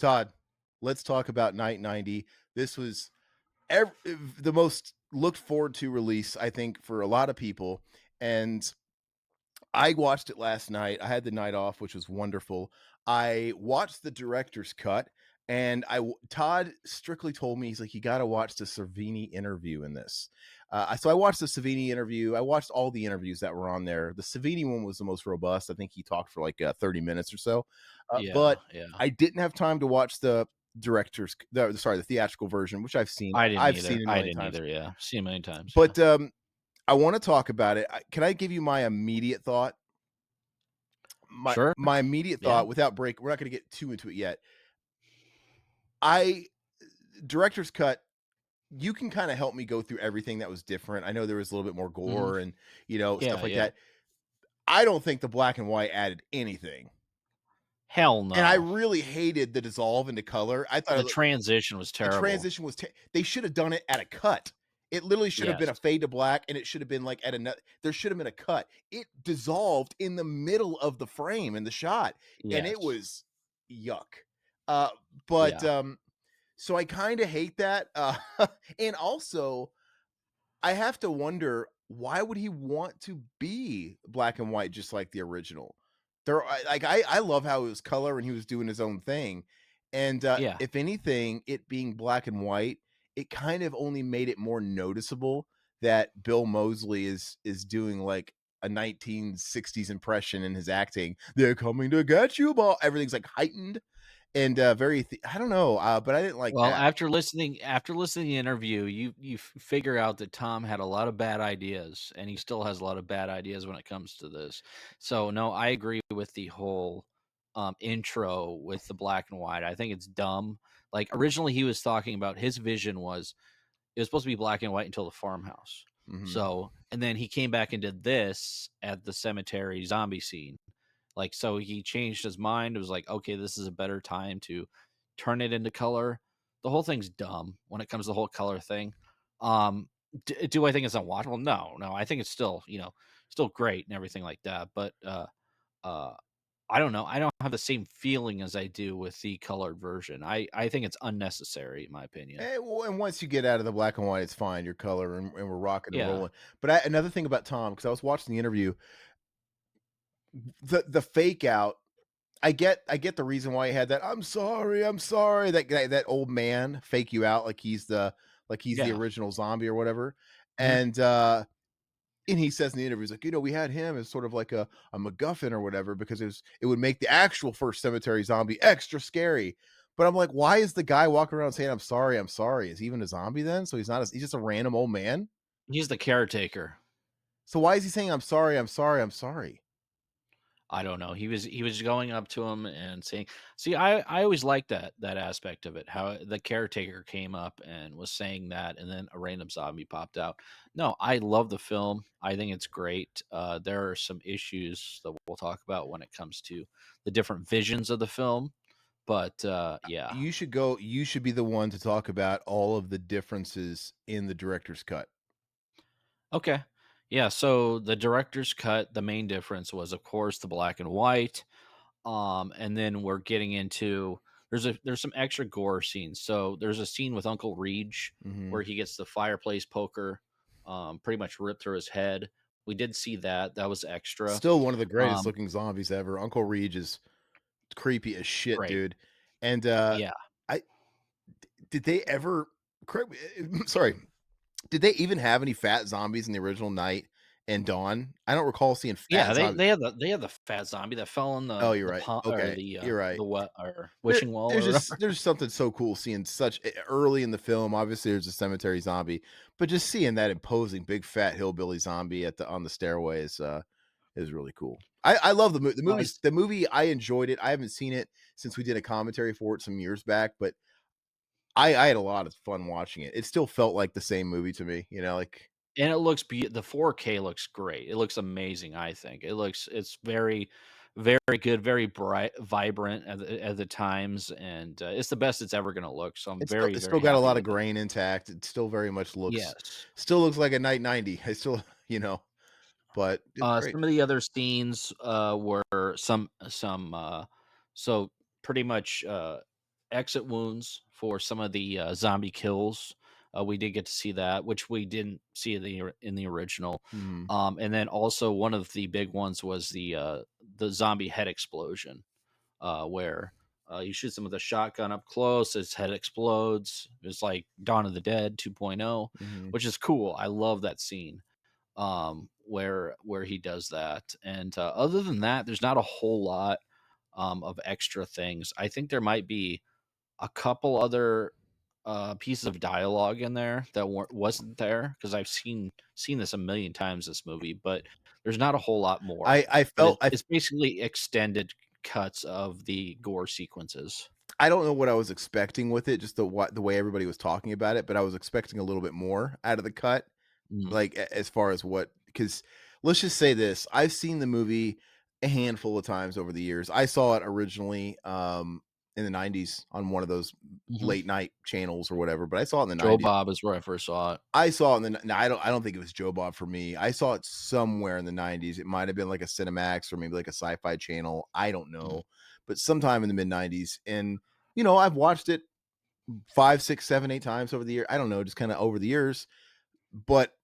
Todd, let's talk about Night 90. This was the most looked forward to release, I think, for a lot of people. And I watched it last night. I had the night off, which was wonderful. I watched the director's cut, and Todd strictly told me, he's like, you got to watch the Savini interview in this. So I watched the Savini interview. I watched all the interviews that were on there. The Savini one was the most robust. I think he talked for like 30 minutes or so. Yeah, But yeah. I didn't have time to watch the theatrical version, which I've seen. I didn't I've either. seen it a I million didn't times. either, yeah. Seen it a million times, yeah. But I want to talk about it. Can I give you my immediate thought? My Sure. my immediate Yeah. thought without break, we're not gonna get too into it yet. I director's cut, you can kinda help me go through everything that was different. I know there was a little bit more Mhm. gore and, stuff Yeah, like yeah. that. I don't think the black and white added anything, Hell and I no. really hated the dissolve into color. I thought The transition was the terrible. transition was they should have done it at a cut. It literally should have been Yes. a fade to black, and it should have been like at another. There should have been a cut. It dissolved in the middle of the frame in the shot, and it Yes. was yuck. Uh, but Yeah. so I kind of hate that. And also I have to wonder, why would he want to be black and white just like the original? I love how it was color and he was doing his own thing. And Yeah. if anything, it being black and white, it kind of only made it more noticeable that Bill Moseley is doing like a 1960s impression in his acting. They're coming to get you, ball. Everything's like heightened and I don't know, but I didn't like Well, that. after listening to the interview, figure out that Tom had a lot of bad ideas, and he still has a lot of bad ideas when it comes to this. So, no, I agree with the whole, intro with the black and white. I think it's dumb. Like, originally, he was talking about his vision was it was supposed to be black and white until the farmhouse. Mhm. So and then he came back and did this at the cemetery zombie scene. Like, so he changed his mind. It was like, okay, this is a better time to turn it into color. The whole thing's dumb when it comes to the whole color thing. Do I think it's unwatchable? No, no. I think it's still, still great and everything like that. But uh, I don't know. I don't have the same feeling as I do with the colored version. I think it's unnecessary, in my opinion. And once you get out of the black and white, it's fine. Your color, and we're rocking and Yeah. rolling. But another thing about Tom, because I was watching the interview, the fake out. I get the reason why he had that. I'm sorry. That guy, that old man, fake you out like he's the Yeah. original zombie or whatever. Mhm. And he says in the interview, he's like, we had him as sort of like a MacGuffin or whatever because it would make the actual first cemetery zombie extra scary. But I'm like, why is the guy walking around saying, I'm sorry, I'm sorry? Is he even a zombie then? So he's just a random old man. He's the caretaker. So why is he saying, I'm sorry, I'm sorry, I'm sorry? I don't know. He was going up to him and saying, "See, I always liked that aspect of it. How the caretaker came up and was saying that, and then a random zombie popped out. No, I love the film. I think it's great. There are some issues that we'll talk about when it comes to the different visions of the film, but yeah, You should be the one to talk about all of the differences in the director's cut. okay, yeah. So the director's cut, the main difference was, of course, the black and white. And then we're getting into there's some extra gore scenes. So there's a scene with Uncle Reed Mhm. where he gets the fireplace poker pretty much ripped through his head. We did see that. That was extra. Still one of the greatest Um, looking zombies ever. Uncle Reed is creepy as shit, great. dude. And, Yeah. I did they ever correct me, sorry, did they even have any fat zombies in the original Night and Dawn? I don't recall seeing Yeah, fat they zombies. they had the fat zombie that fell in Oh, the you're the right. pond or Okay, you're right. the what or There wishing well there's or just whatever. there's something so cool seeing such early in the film, obviously, there's a cemetery zombie, but just seeing that imposing big fat hillbilly zombie at the on the stairway is really cool. I love Nice. the movie, I enjoyed it. I haven't seen it since we did a commentary for it some years back, but I had a lot of fun watching it. It still felt like the same movie to me, like And it looks the 4K looks great. It looks amazing, I think. It's very, very good, very bright, vibrant at the times, and it's the best it's ever gonna look. So I'm very, it's very still got a happy lot of with it. grain intact. It still very much Yes. looks like a Night 90. I still, but it's great. Some of the other scenes were some so pretty much exit wounds for some of the zombie kills. We did get to see that, which we didn't see in the original. Mhm. And then also one of the big ones was the zombie head explosion, where you shoot them with a shotgun up close, his head explodes. It's like Dawn of the Dead 2.0, Mhm. which is cool. I love that scene, where he does that. And other than that, there's not a whole lot of extra things. I think there might be a couple other pieces of dialogue in there that wasn't there because I've seen this a million times, this movie, but there's not a whole lot more. I But felt it's basically extended cuts of the gore sequences. I don't know what I was expecting with it, just the way everybody was talking about it, but I was expecting a little bit more out of the cut, Mhm, like, as far as what, because let's just say this, I've seen the movie a handful of times over the years. I saw it originally, in the '90s on one of those mhm. late night channels or whatever, but I saw it in the Joe '90s. Bob is where I first saw it. I saw it in the no, I don't think it was Joe Bob for me. I saw it somewhere in the '90s. It might have been like a Cinemax or maybe like a Sci-Fi Channel. I don't Mhm. know, but sometime in the mid '90s, and I've watched it 5, 6, 7, 8 times over the year. I don't know, just kind of over the years, but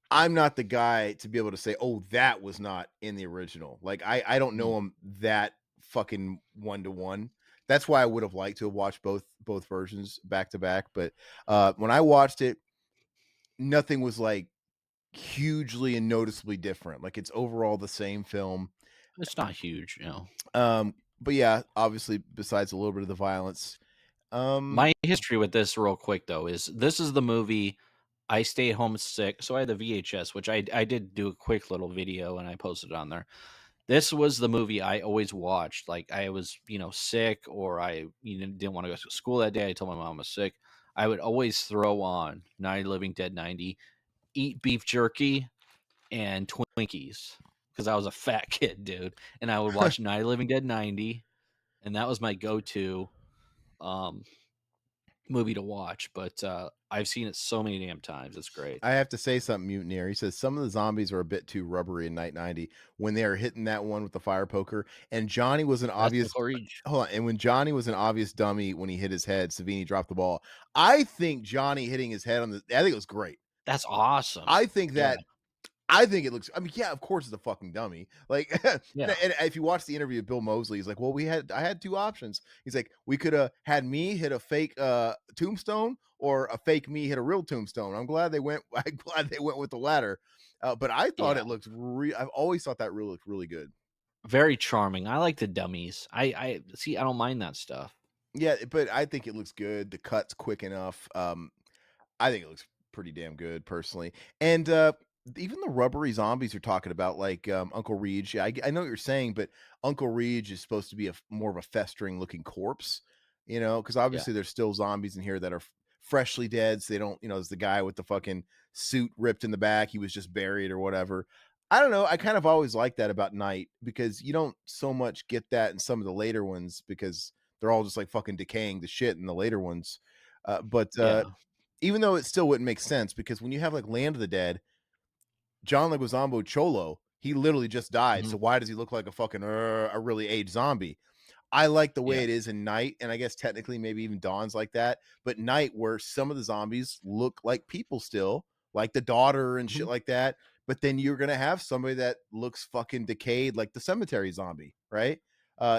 I'm not the guy to be able to say, "Oh, that was not in the original." Like I don't Mm. know him that fucking one to one. That's why I would have liked to have watched both versions back to back, but when I watched it, nothing was like hugely and noticeably different. Like it's overall the same film. It's not huge. But yeah, obviously besides a little bit of the violence. Um My history with this real quick though is this is the movie I stayed home sick, so I had the VHS, which I did do a quick little video and I posted it on there. This was the movie I always watched. Like I was, sick or I didn't want to go to school that day. I told my mom I was sick. I would always throw on Night of the Living Dead 90, eat beef jerky and Twinkies because I was a fat kid, dude. And I would watch Night of the Living Dead 90, and that was my go-to um movie to watch. But I've seen it so many damn times. It's great. I have to say something, Mutineer. He says some of the zombies are a bit too rubbery in Night 90 when they are hitting that one with the fire poker. And Johnny was an That's obvious Uncle Reach. hold on. And when Johnny was an obvious dummy when he hit his head, Savini dropped the ball. I think Johnny hitting his head I think it was great. That's awesome. I think Yeah, that I think it looks. I mean, yeah, of course it's a fucking dummy. Like, yeah, and if you watch the interview with Bill Moseley, he's like, "Well, I had two options." He's like, "We could have had me hit a fake tombstone or a fake me hit a real tombstone." I'm glad they went. I'm glad they went with the latter. But I thought yeah. it looked. I've always thought that really looked really good. Very charming. I like the dummies. I see. I don't mind that stuff. Yeah, but I think it looks good. The cut's quick enough. I think it looks pretty damn good personally. And even the rubbery zombies you're talking about, like Uncle Reed. Yeah, I know what you're saying, but Uncle Reed is supposed to be more of a festering looking corpse, because Yeah, obviously there's still zombies in here that are freshly dead. So they don't, there's the guy with the fucking suit ripped in the back. He was just buried or whatever. I don't know. I kind of always like that about Night because you don't so much get that in some of the later ones because they're all just like fucking decaying to shit in the later ones. But yeah. even though it still wouldn't make sense because when you have like Land of the Dead, John Leguizamo Cholo, he literally just died. Mhm. So why does he look like a fucking a really aged zombie? I like the Yeah. way it is in Night, and I guess technically maybe even Dawn's like that. But Night, where some of the zombies look like people still, like the daughter and shit Mhm. like that. But then you're gonna have somebody that looks fucking decayed, like the cemetery zombie, right?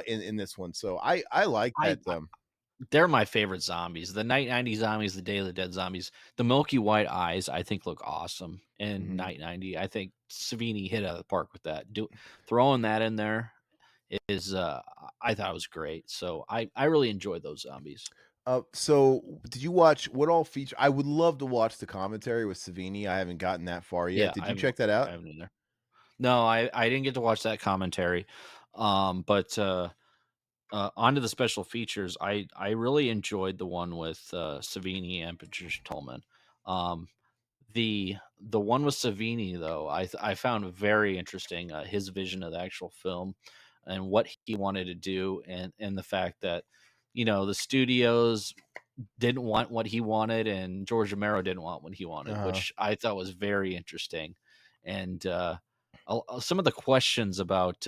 In this one, so I like that. They're my favorite zombies. The Night 90 zombies, the Day of the Dead zombies. The milky white eyes, I think, look awesome in Mhm. Night 90. I think Savini hit out of the park with that. Throwing that in there is I thought it was great. So I really enjoyed those zombies. So did you watch what all feature? I would love to watch the commentary with Savini. I haven't gotten that far yet. Yeah, Did you check that I out? haven't either. No, I didn't get to watch that commentary. But onto the special features, I really enjoyed the one with Savini and Patricia Tolman. Um, the one with Savini though, I found very interesting, his vision of the actual film and what he wanted to do, and the fact that the studios didn't want what he wanted and George Romero didn't want what he wanted, Uh-huh. which I thought was very interesting. And some of the questions about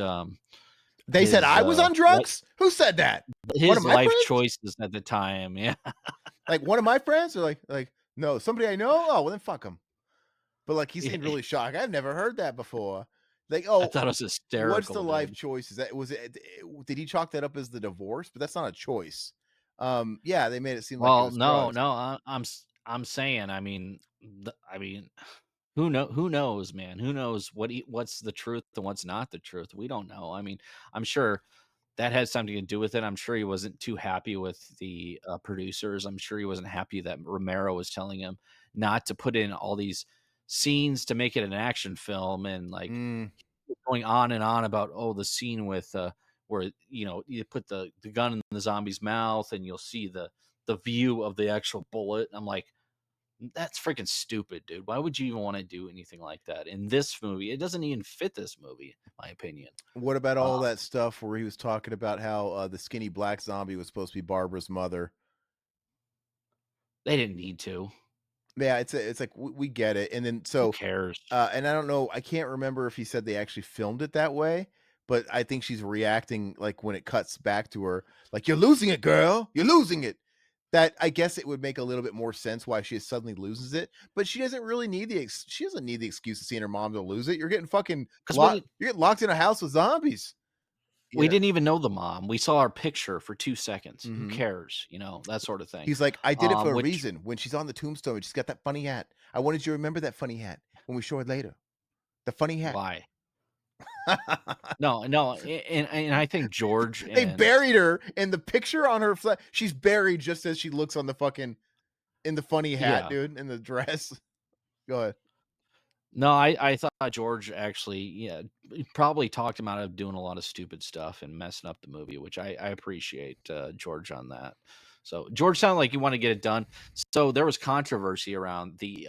They said I was on like drugs? Who said that? One of his my life friends? choices at the time. Yeah, Like, one of my friends? Or like, "No, somebody I know? Oh, well, then fuck him." But, like, he yeah. seemed really shocked. I've never heard that before. Like, I "Oh, thought it was what's the hysterical, life dude. choice? Is that was it did he chalk that up as the divorce? But that's not a choice." Yeah, they made it seem like it Well, was no, drugs. no, I'm saying, I mean, who knows, man? Who knows what's the truth and what's not the truth? We don't know. I mean, I'm sure that had something to do with it. I'm sure he wasn't too happy with the producers. I'm sure he wasn't happy that Romero was telling him not to put in all these scenes to make it an action film, and like Mm, going on and on about, oh, the scene with where you put the gun in the zombie's mouth and you'll see the view of the actual bullet. I'm like, that's freaking stupid, dude. Why would you even want to do anything like that in this movie? It doesn't even fit this movie, in my opinion. what about uh, all that stuff where he was talking about how, the skinny black zombie was supposed to be Barbara's mother? they didn't need to. Yeah, it's like we get it, and then Who so, cares? and I don't know, I can't remember if he said they actually filmed it that way, but I think she's reacting, like, when it cuts back to her, like, "You're losing it, girl. You're losing it." That I guess it would make a little bit more sense why she suddenly loses it, but she doesn't really need she doesn't need the excuse of seeing her mom to lose it. You're getting fucking Because locked you're getting locked in a house with zombies, you we know? didn't even know the mom. We saw her picture for 2 seconds. Who Mhm. cares? That sort of thing. He's like, "I did it for a Which reason." When she's on the tombstone and she's got that funny hat. I wanted you to remember that funny hat when we show it later. The funny hat. why? No, no, and I think George They and buried her, and the picture on her she's buried just as she looks on the fucking in the funny hat, yeah. dude, in the dress. Go ahead. No, I thought George actually, yeah, he probably talked him out of doing a lot of stupid stuff and messing up the movie, which I appreciate George on that. So George sounded like he wanted to get it done. So there was controversy around the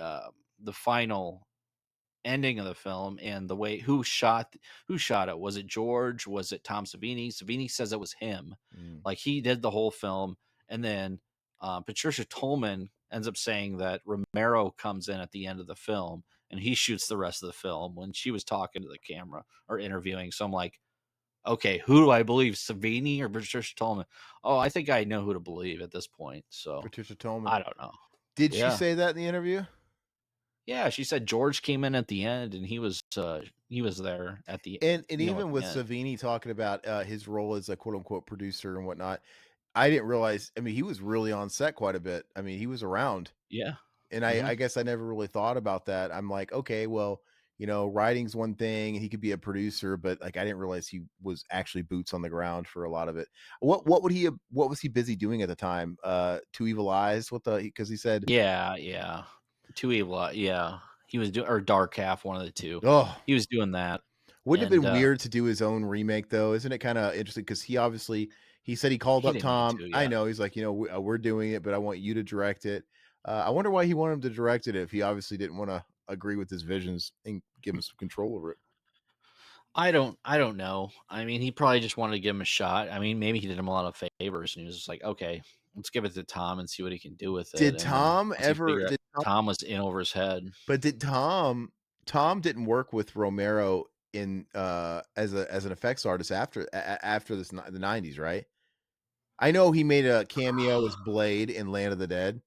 final ending of the film and the way who shot it. Was it George? Was it Tom Savini? Savini says it was him. Mm. Like he did the whole film, and then Patricia Tolman ends up saying that Romero comes in at the end of the film and he shoots the rest of the film when she was talking to the camera or interviewing. So I'm like, okay, who do I believe, Savini or Patricia Tolman? Oh, I think I know who to believe at this point. So Patricia Tolman. I don't know. Did she Yeah. say that in the interview? Yeah, she said George came in at the end and he was there at the And at even the with end. Savini talking about, his role as a quote unquote "producer" and whatnot, I didn't realize I mean, he was really on set quite a bit. I mean, he was around. Yeah. And Mhm. I guess I never really thought about that. I'm like, okay, well, writing's one thing, and he could be a producer, but like I didn't realize he was actually boots on the ground for a lot of it. What was he busy doing at the time? Two Evil Eyes? What the because he said, Yeah, yeah. Two Evil yeah. He was doing or Dark Half, one of the 2. oh, He was doing that, wouldn't it have and, been weird to do his own remake though? Isn't it kind of interesting? Because he said he called he up didn't need Tom. to, I yeah. know he's like, we're doing it, but I want you to direct it. I wonder why he wanted him to direct it if he obviously didn't want to agree with his visions and give him some control over it. I don't know. I mean, he probably just wanted to give him a shot. I mean, maybe he did him a lot of favors, and he was just like, "Okay, let's give it to Tom and see what he can do with it," Did and then Tom once he ever figured out did Tom Tom was in over his head. but did Tom didn't work with Romero in, as an effects artist after the '90s, right? I know he made a cameo as Blade in Land of the Dead,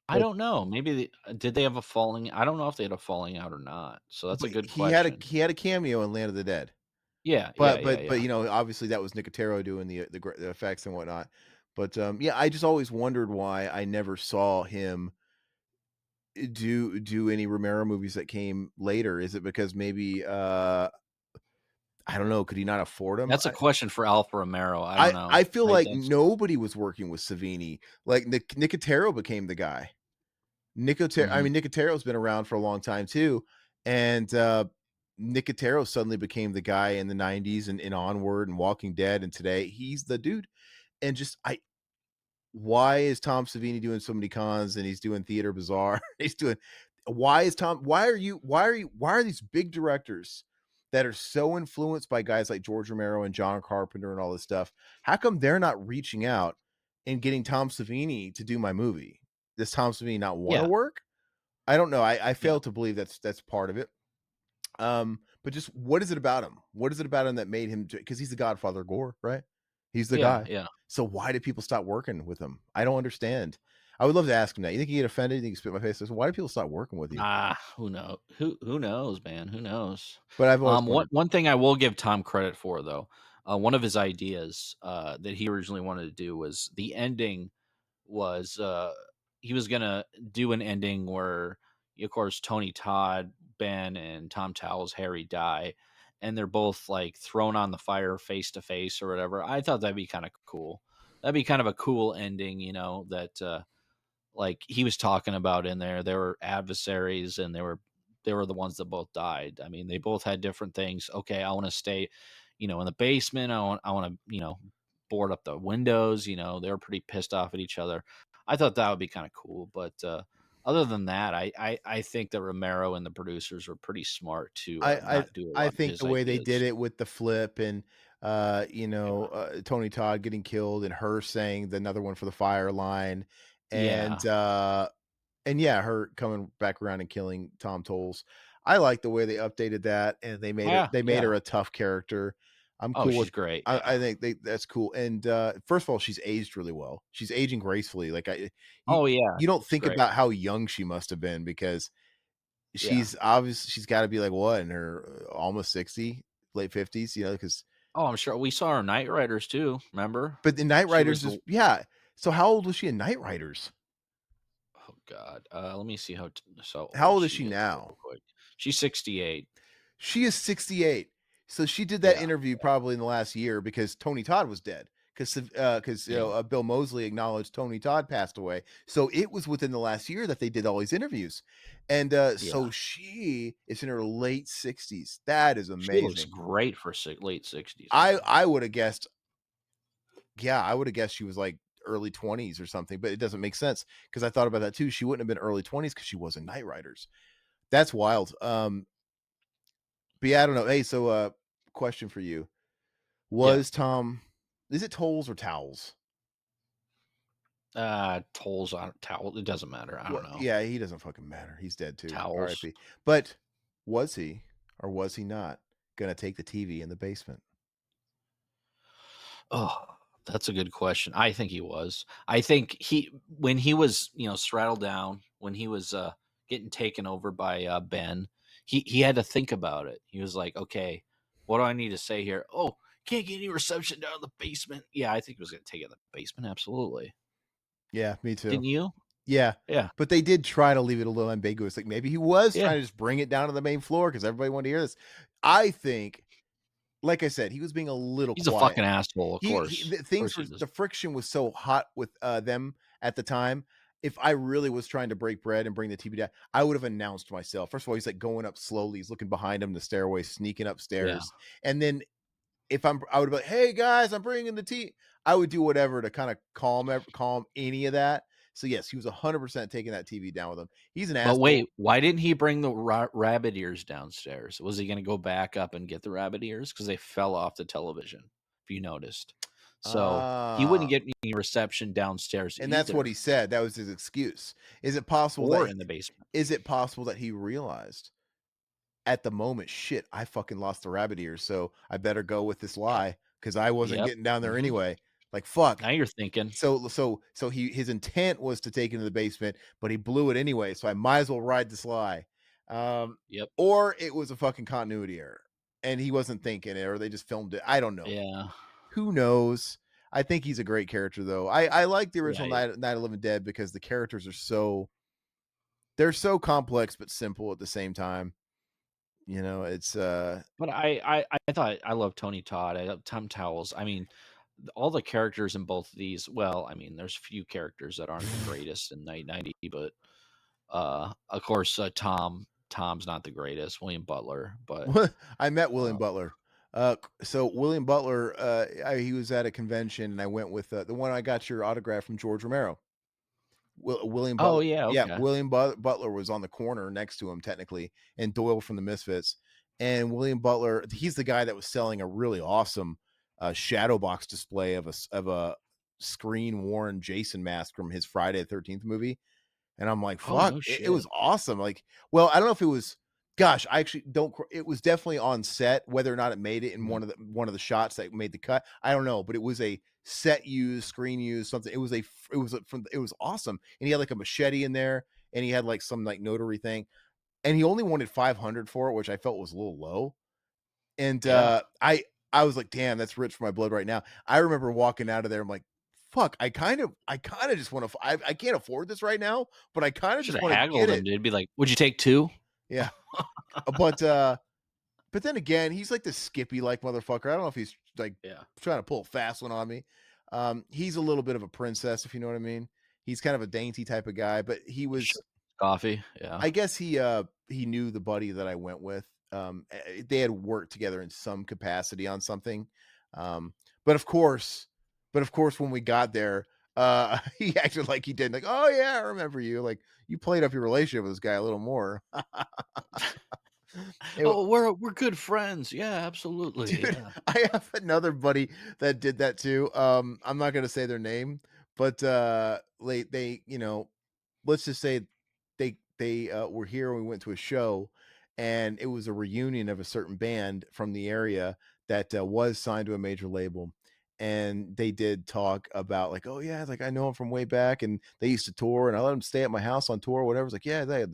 I but don't know. Maybe did they have a falling I don't know if they had a falling out or not, so that's a good question. he had a cameo in Land of the Dead. Yeah, yeah, But yeah, but yeah. but, obviously that was Nicotero doing the effects and whatnot. But, yeah, I just always wondered why I never saw him do any Romero movies that came later. Is it because maybe, I don't know, could he not afford them? That's a question for Alfa Romero, I don't know. I feel I like that's nobody was working with Savini. Like, Nicotero became the guy. Mhm. Nicotero's been around for a long time too, and, Nicotero suddenly became the guy in the '90s and Onward and Walking Dead, and today he's the dude. And just I why is Tom Savini doing so many cons and he's doing Theater Bazaar? He's doing why are these big directors that are so influenced by guys like George Romero and John Carpenter and all this stuff? How come they're not reaching out and getting Tom Savini to do my movie? Does Tom Savini not want to Yeah, work? I don't know. I yeah. fail to believe that's part of it. But just what is it about him? What is it about him that made him? Because he's the Godfather of gore, right? He's the Yeah, guy. yeah. So why did people stop working with him? I don't understand. I would love to ask him that. You think he get offended? You think he spit in my face? Says, why do people stop working with you? Who know who knows, man, who knows? But I've always One wondered. one thing I will give Tom credit for, though, one of his ideas, that he originally wanted to do was the ending was, he was gonna do an ending where, of course, Tony Todd, Ben, and Tom Towles, Harry die, and they're both, like, thrown on the fire face to face or whatever. I thought that'd be kinda cool. That'd be kind of a cool ending, that, like he was talking about in there. There were adversaries and they were the ones that both died. I mean, they both had different things. Okay, I want to stay, in the basement. I want to, board up the windows. They were pretty pissed off at each other. I thought that would be kind of cool. But other than that, I think that Romero and the producers were pretty smart to I I not do a I lot of think his the way they did ideas. it with the flip and, Yeah. Tony Todd getting killed and her saying the another one for the fire line Yeah. and yeah, her coming back around and killing Tom Tolles. I like the way they updated that and Yeah. they made her Yeah. a tough character. I'm Oh, cool with she's great. Yeah. I think that's cool. And first of all, she's aged really well. She's aging gracefully. You Oh yeah. you don't She's think great. about how young she must have been because Yeah. she's got to be like what in her almost 60, late 50s, because Oh, I'm sure we saw her Night Riders too. Remember? but the Night She was Riders is the yeah. So how old was she in Night Riders? Oh god. Let me see how How old old is she she is real now? quick. She's 68. She is 68. So she did that Yeah. interview probably in the last year because Tony Todd was dead. Because Yeah. Bill Moseley acknowledged Tony Todd passed away, so it was within the last year that they did all these interviews, and Yeah. so she is in her late 60s. That is She looks amazing. great for late 60s, I man. I would have guessed, yeah, I would have guessed she was like early 20s or something, but it doesn't make sense because I thought about that too. She wouldn't have been early 20s because she was in Night Riders. That's wild. But yeah, I don't know. Hey, so question for you. Yeah. Was Tom is it Tolls or Towels? Tolls on towel. It doesn't matter. I Well, don't know. yeah, he doesn't fucking matter. He's dead too. Towels. RIP. But was he or was he not gonna take the TV in the basement? Oh, that's a good question. I think he was. I think when he was, straddled down, when he was getting taken over by Ben, he had to think about it. He was like, okay, what do I need to say here? Oh, can't get any reception down in the basement. Yeah, I think he was going to take it in the basement. Absolutely. Yeah, me too. Didn't you? Yeah. Yeah. But they did try to leave it a little ambiguous. Like maybe he was Yeah. trying to just bring it down to the main floor because everybody wanted to hear this. I think, like I said, he was being a little He's a quiet. fucking asshole, of He course. the Of things course were he is. the friction was so hot with, them at the time. If I really was trying to break bread and bring the TV down, I would have announced myself. First of all, he's, like, going up slowly, he's looking behind him, the stairway, sneaking Yeah. upstairs, and then if I would be like, "Hey, guys, I'm bringing the tea." I would do whatever to kinda calm any of that. So, yes, he was 100% taking that TV down with him. He's an But asshole. wait, why didn't he bring the rabbit ears downstairs? Was he gonna go back up and get the rabbit ears? Because they fell off the television, if you noticed. So, he wouldn't Ah, get any reception downstairs and that's what either, he said, that was his excuse. Is it possible or that in the basement. he realized at the moment, "Shit, I fucking lost the rabbit ears, so I better go with this Yep, lie because I wasn't yep, getting down there mhm. anyway." Like, fuck. Now you're thinking. So his intent was to take it into the basement, but he blew it anyway, so I might as well ride this lie. Um, Yep, or it was a fucking continuity error, and he wasn't thinking it, or they just filmed it. I don't know. yeah. Who knows? I think he's a great character, though. I like the Yeah, original yeah. Night of Living Dead because the characters are they're so complex but simple at the same time. It's But I thought I love Tony Todd, I love Tom Towles. I mean, all the characters in both of these, well, I mean, there's few characters that aren't the greatest in Night 90, but, of course, Tom's not the greatest, William Butler, but, I met uh William Butler. So William Butler, he was at a convention, and I went with the one I got your autograph from George Romero. William Oh, Butler, yeah, yeah, okay. Butler was on the corner next to him technically, and Doyle from the Misfits. And William Butler, he's the guy that was selling a really awesome shadow box display of a screen worn Jason mask from his Friday the 13th movie. And I'm like, Oh, fuck, no it was shit. awesome. Like, well, I don't know if it was Gosh, I actually don't it was definitely on set. Whether or not it made it in Mhm. one of the shots that made the cut, I don't know, but it was a set use, screen use, something. It was from it was awesome. And he had like a machete in there, and he had like some like notary thing, and he only wanted 500 for it, which I felt was a little low. And Yeah. I was like, damn, that's rich for my blood right now. I remember walking out of there. I'm like, fuck, I kind of just want to, I can't afford this right now, but I kind of Should just have want to get haggled him, it. dude. Be like, "Would you take 2?" Yeah. But then again, he's like the Skippy like motherfucker. I don't know if he's like Yeah. trying to pull a fast one on me. He's a little bit of a princess, if you know what I mean. He's kind of a dainty type of guy, but he Sure. was, Coffee, yeah. I guess he knew the buddy that I went with. They had worked together in some capacity on something. Um, but of course, when we got there, he acted like he did, like, oh yeah, I remember you. Like you played up your relationship with this guy a little more. It "Oh, we're good friends." "Yeah, absolutely, Dude, yeah." I have another buddy that did that too. I'm not gonna say their name, but they let's just say they were here and we went to a show, and it was a reunion of a certain band from the area that was signed to a major label. And they did talk about like, oh yeah, like I know him from way back, and they used to tour, and I let them stay at my house on tour, or whatever. It's like, yeah, they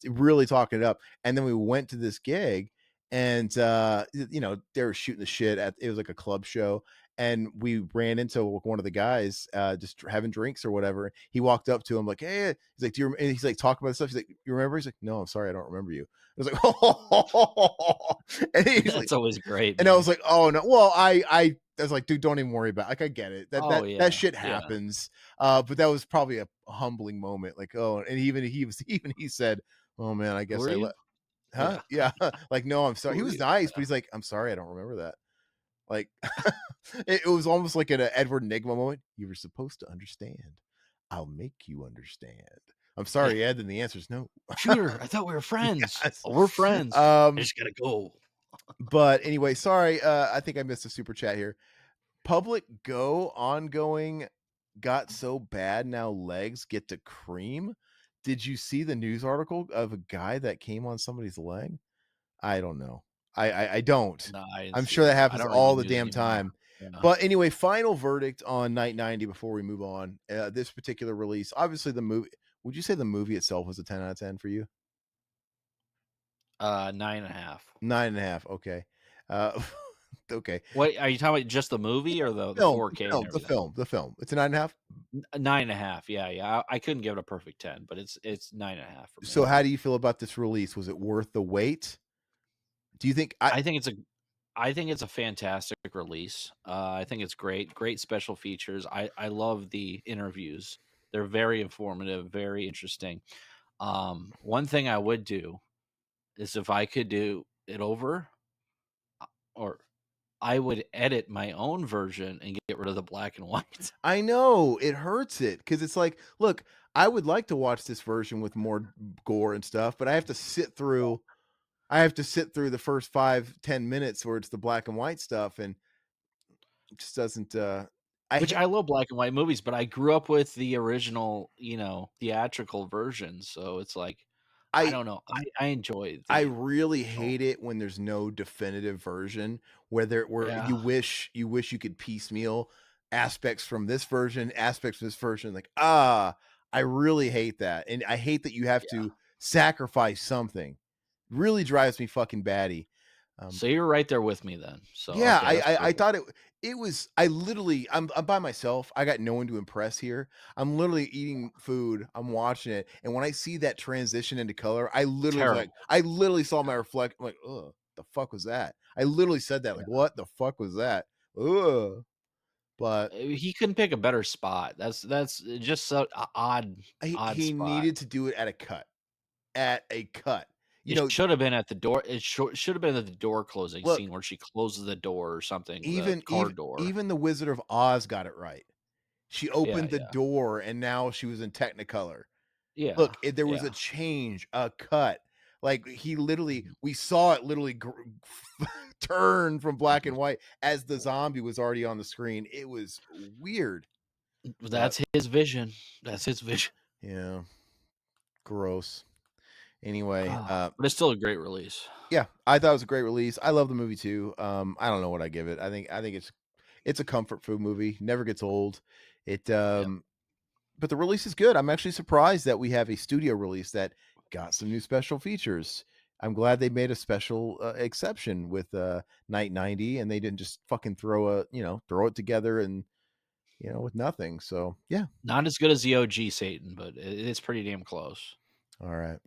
really talking it up. And then we went to this gig, and they were shooting the shit at, it was like a club show, and we ran into one of the guys just having drinks or whatever. He walked up to him like, hey, he's like, do you and he's like talking about this stuff, he's like, you remember? He's like, no, I'm sorry, I don't remember you. I was like, oh. And he's like, That's always great, and I man. was like, oh no, well, I was like, dude, don't even worry about it. Like I get it, Oh, that yeah, shit yeah. happens. But that was probably a humbling moment, like, oh. And even he was even he said, oh man, I "Who guess are I you?" let. Huh? Yeah. Yeah. Like, no, I'm sorry. "Who He are was you?" nice, but he's like, I'm sorry, I don't remember that. Like, it was almost like an Edward Nigma moment. You were supposed to understand. I'll make you understand. I'm Yeah. sorry, Ed. And the answer is no. "Shooter, I thought we were friends." Yes. "Oh, we're friends. I Um, just gotta go." but anyway, sorry. I think I missed a super chat here. Public Go ongoing got so bad now legs get to cream. Did you see the news article of a guy that came on somebody's leg? I don't know. I don't. No, I didn't I'm see sure that that. I happens don't all even the use damn anymore. time. Yeah. But anyway, final verdict on Night 90 before we move on. This particular release, obviously the movie, would you say the movie itself was a 10 out of 10 for you? 9.5. 9.5. Okay. Uh, okay. Wait, are you talking about just the movie or the 4K and everything? The film. It's a 9.5. 9.5. Yeah, yeah. I couldn't give it a perfect 10, but it's 9.5 for me. So how do you feel about this release? Was it worth the wait? Do you think I think it's a I think it's a fantastic release. I think it's great. Great special features. I love the interviews. They're very informative, very interesting. One thing I would do is if I could do it over, or I would edit my own version and get rid of the black and white. I know, it hurts it because it's like, look, I would like to watch this version with more gore and stuff, but I have to sit through the first 5-10 minutes where it's the black and white stuff, and it just doesn't, I Which hate I love black and white movies, but I grew up with the original, theatrical version, so it's like, I I don't know. I enjoy I the really original. hate it when there's no definitive version where Yeah. you wish you could piecemeal aspects from this version, aspects from this version, like, I really hate that, and I hate that you have Yeah. to sacrifice something. Really drives me fucking batty. Um, So you're right there with me then. So, yeah, okay, that's I perfect. thought it was I literally I'm by myself. I got no one to impress here. I'm literally eating food. I'm watching it, and when I see that transition into color, Terrible. I literally saw my reflect. I'm like, ugh, the fuck was that? I literally said that. Yeah. Like, what the fuck was that? Ugh. But He couldn't pick a better spot. That's just so odd he spot. needed to do it at a cut. You It know, should have been at the door. Should have been at the door closing scene look, where she closes the door or something, the car door. even the Wizard of Oz got it right. She Yeah, opened the yeah. door, and now she was in Technicolor. Yeah, Look, there was a yeah. change, a cut. Like he literally, Mhm, we saw it literally turn from black mhm. and white as the zombie was already on the screen. It was weird, but That's his vision. That's his vision. yeah, gross. Anyway, But it's still a great release. yeah, I thought it was a great release. I love the movie too. I don't know what I give it. I think it's a comfort food movie. Never gets old. It Yep. but the release is good. I'm actually surprised that we have a studio release that got some new special features. I'm glad they made a special exception with Night 90 and they didn't just fucking throw it together and with nothing. So, yeah. Not as good as the OG Satan, but it's pretty damn close. All right.